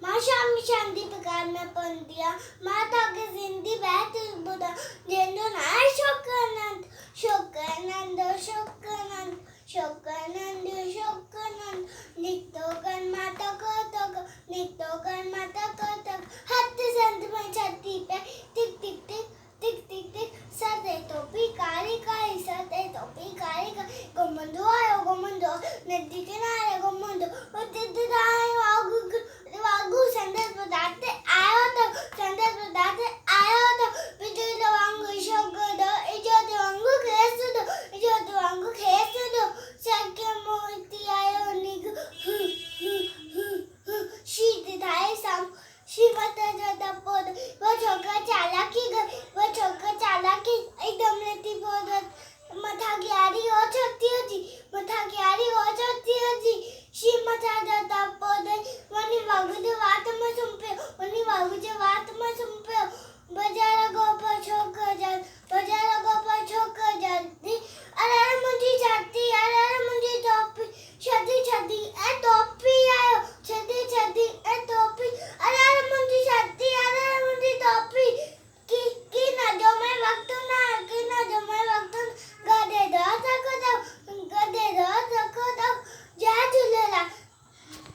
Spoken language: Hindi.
माँ शाम शांति प्रकार में पन दिया, माता के जिंदी बहती बुदा, जेंदो नाय शोकानंद, शोकानंद, शोकानंद, शोकानंद, शोकानंद, नित्तो गण माता को तक, नित्तो गण माता को तक, हाथ संत में छाती पे, टिक टिक टिक, टिक टिक टिक, सते टोपी कारी कारी, सते टोपी कारी कारी, गोमंदो आयो, नदी किनारे